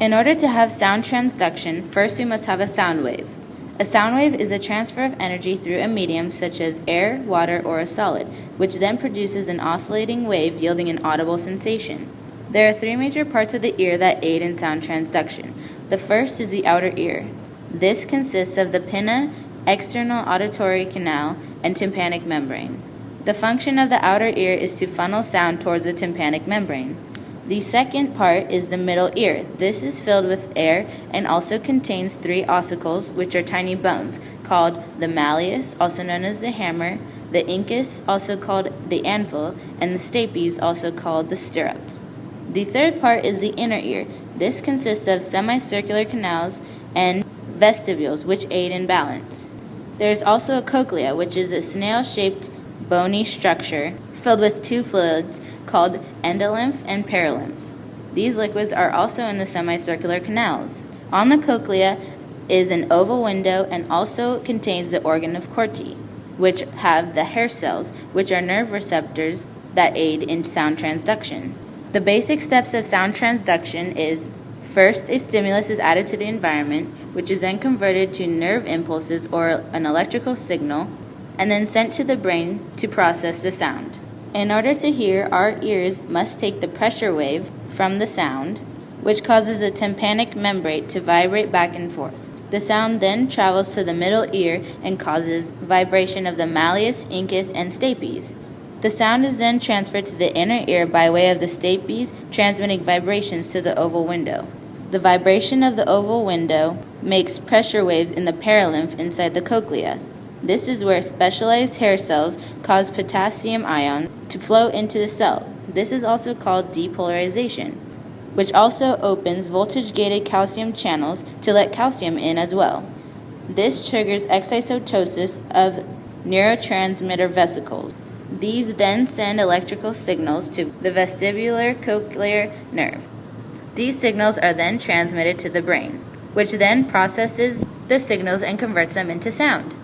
In order to have sound transduction, first we must have a sound wave. A sound wave is a transfer of energy through a medium such as air, water, or a solid, which then produces an oscillating wave yielding an audible sensation. There are three major parts of the ear that aid in sound transduction. The first is the outer ear. This consists of the pinna, external auditory canal, and tympanic membrane. The function of the outer ear is to funnel sound towards the tympanic membrane. The second part is the middle ear. This is filled with air and also contains three ossicles, which are tiny bones, called the malleus, also known as the hammer, the incus, also called the anvil, and the stapes, also called the stirrup. The third part is the inner ear. This consists of semicircular canals and vestibules, which aid in balance. There is also a cochlea, which is a snail-shaped bony structure filled with two fluids called endolymph and perilymph. These liquids are also in the semicircular canals. On the cochlea is an oval window and also contains the organ of Corti, which have the hair cells, which are nerve receptors that aid in sound transduction. The basic steps of sound transduction is: first, a stimulus is added to the environment, which is then converted to nerve impulses or an electrical signal, and then sent to the brain to process the sound. In order to hear, our ears must take the pressure wave from the sound, which causes the tympanic membrane to vibrate back and forth. The sound then travels to the middle ear and causes vibration of the malleus, incus, and stapes. The sound is then transferred to the inner ear by way of the stapes, transmitting vibrations to the oval window. The vibration of the oval window makes pressure waves in the perilymph inside the cochlea. This is where specialized hair cells cause potassium ion to flow into the cell. This is also called depolarization, which also opens voltage-gated calcium channels to let calcium in as well. This triggers excitosis of neurotransmitter vesicles. These then send electrical signals to the vestibular cochlear nerve. These signals are then transmitted to the brain, which then processes the signals and converts them into sound.